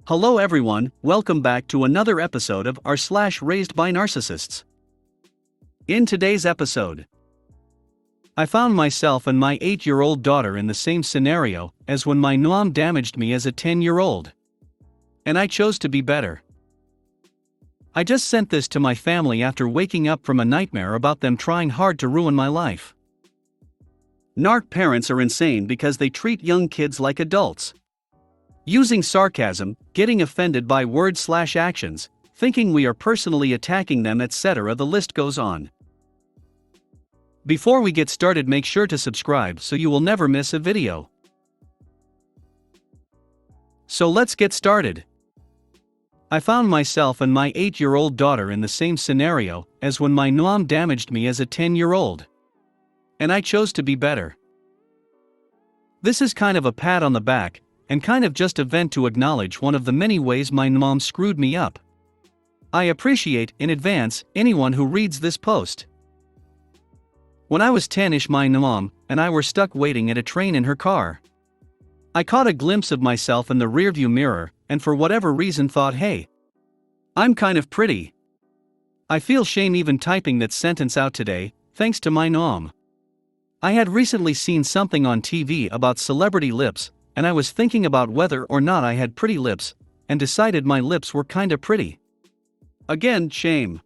Hello everyone, welcome back to another episode of r/slash Raised by Narcissists. In today's episode, I found myself and my 8-year-old daughter in the same scenario as when my mom damaged me as a 10-year-old. And I chose to be better. I just sent this to my family after waking up from a nightmare about them trying hard to ruin my life. Narc parents are insane because they treat young kids like adults. Using sarcasm, getting offended by words/actions, thinking we are personally attacking them, etc. The list goes on. Before we get started, make sure to subscribe so you will never miss a video. So let's get started. I found myself and my 8-year-old daughter in the same scenario as when my mom damaged me as a 10-year-old. And I chose to be better. This is kind of a pat on the back, and kind of just a vent to acknowledge one of the many ways my mom screwed me up. I appreciate, in advance, anyone who reads this post. When I was 10-ish, my mom and I were stuck waiting at a train in her car. I caught a glimpse of myself in the rearview mirror, and for whatever reason thought, hey, I'm kind of pretty. I feel shame even typing that sentence out today, thanks to my mom. I had recently seen something on TV about celebrity lips, and I was thinking about whether or not I had pretty lips, and decided my lips were kinda pretty. Again, shame.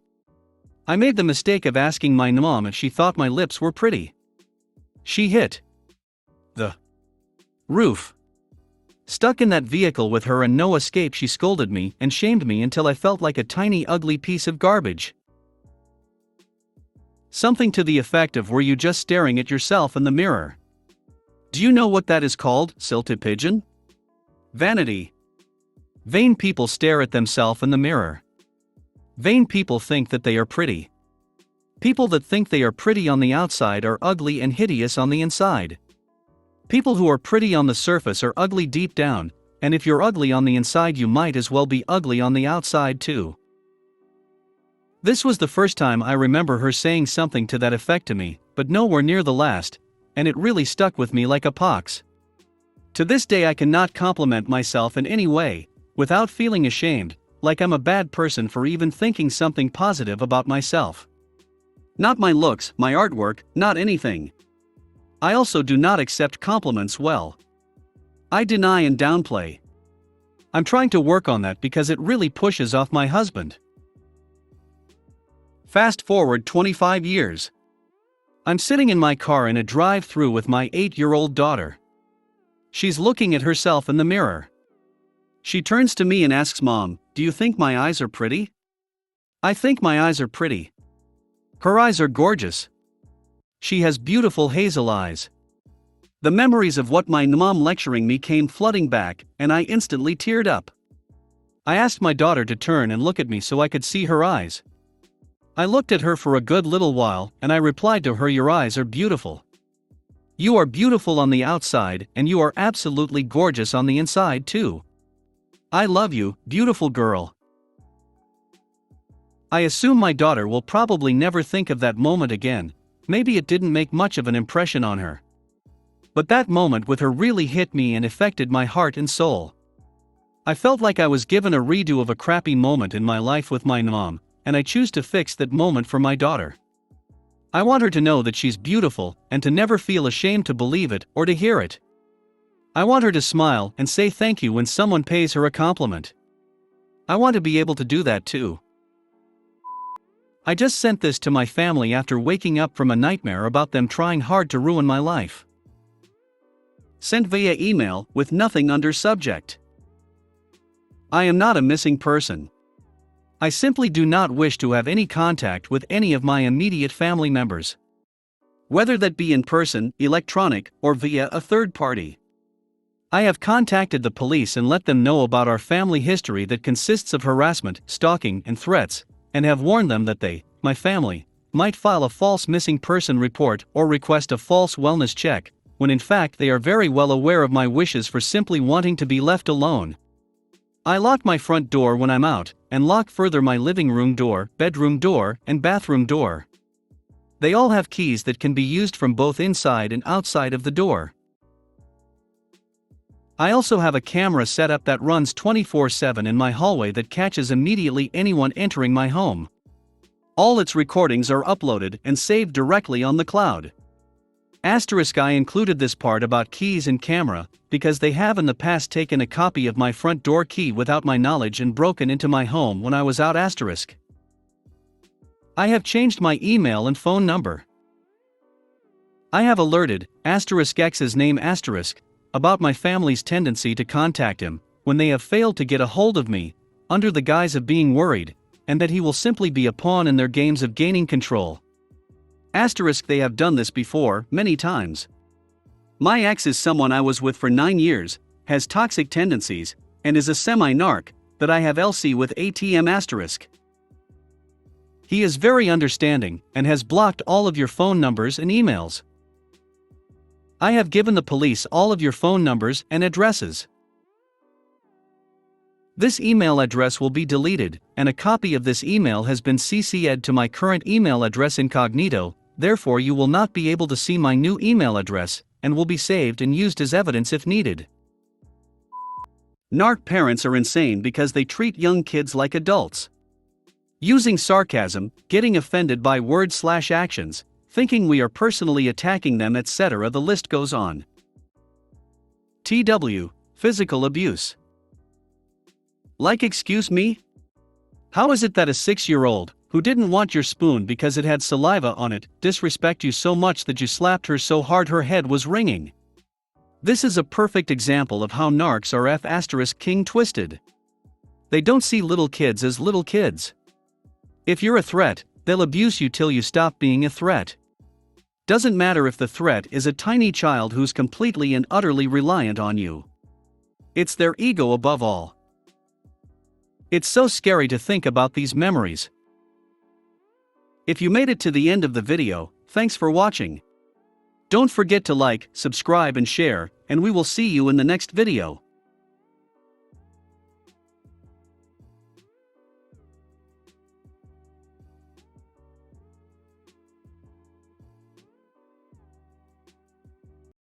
I made the mistake of asking my mom if she thought my lips were pretty. She hit the roof. Stuck in that vehicle with her and no escape, she scolded me and shamed me until I felt like a tiny ugly piece of garbage. Something to the effect of, were you just staring at yourself in the mirror? Do you know what that is called, silted pigeon? Vanity. Vain people stare at themselves in the mirror. Vain people think that they are pretty. People that think they are pretty on the outside are ugly and hideous on the inside. People who are pretty on the surface are ugly deep down, and if you're ugly on the inside, you might as well be ugly on the outside too. This was the first time I remember her saying something to that effect to me, but nowhere near the last, and it really stuck with me like a pox. To this day I cannot compliment myself in any way, without feeling ashamed, like I'm a bad person for even thinking something positive about myself. Not my looks, my artwork, not anything. I also do not accept compliments well. I deny and downplay. I'm trying to work on that because it really pushes off my husband. Fast forward 25 years. I'm sitting in my car in a drive-thru with my 8-year-old daughter. She's looking at herself in the mirror. She turns to me and asks, "Mom, do you think my eyes are pretty?" I think my eyes are pretty. Her eyes are gorgeous. She has beautiful hazel eyes. The memories of what my mom lecturing me came flooding back, and I instantly teared up. I asked my daughter to turn and look at me so I could see her eyes. I looked at her for a good little while, and I replied to her, "Your eyes are beautiful. You are beautiful on the outside, and you are absolutely gorgeous on the inside too. I love you, beautiful girl." I assume my daughter will probably never think of that moment again. Maybe it didn't make much of an impression on her. But that moment with her really hit me and affected my heart and soul. I felt like I was given a redo of a crappy moment in my life with my mom, and I choose to fix that moment for my daughter. I want her to know that she's beautiful, and to never feel ashamed to believe it or to hear it. I want her to smile and say thank you when someone pays her a compliment. I want to be able to do that too. I just sent this to my family after waking up from a nightmare about them trying hard to ruin my life. Sent via email with nothing under subject. I am not a missing person. I simply do not wish to have any contact with any of my immediate family members. Whether that be in person, electronic, or via a third party. I have contacted the police and let them know about our family history that consists of harassment, stalking, and threats, and have warned them that they, my family, might file a false missing person report or request a false wellness check, when in fact they are very well aware of my wishes for simply wanting to be left alone. I lock my front door when I'm out, and lock further my living room door, bedroom door, and bathroom door. They all have keys that can be used from both inside and outside of the door. I also have a camera set up that runs 24/7 in my hallway that catches immediately anyone entering my home. All its recordings are uploaded and saved directly on the cloud. I included this part about keys and camera, because they have in the past taken a copy of my front door key without my knowledge and broken into my home when I was out. I have changed my email and phone number. I have alerted *X's name about my family's tendency to contact him when they have failed to get a hold of me, under the guise of being worried, and that he will simply be a pawn in their games of gaining control. They have done this before, many times. My ex is someone I was with for 9 years, has toxic tendencies, and is a semi-narc that I have LC with *. He is very understanding and has blocked all of your phone numbers and emails. I have given the police all of your phone numbers and addresses. This email address will be deleted, and a copy of this email has been CC'd to my current email address incognito, therefore you will not be able to see my new email address, and will be saved and used as evidence if needed. Narc parents are insane because they treat young kids like adults. Using sarcasm, getting offended by *actions, thinking we are personally attacking them, etc. The list goes on. TW, physical abuse. Like, excuse me? How is it that a 6-year-old, who didn't want your spoon because it had saliva on it, disrespect you so much that you slapped her so hard her head was ringing? This is a perfect example of how narcs are *king twisted. They don't see little kids as little kids. If you're a threat, they'll abuse you till you stop being a threat. Doesn't matter if the threat is a tiny child who's completely and utterly reliant on you. It's their ego above all. It's so scary to think about these memories. If you made it to the end of the video, thanks for watching. Don't forget to like, subscribe and share, and we will see you in the next video.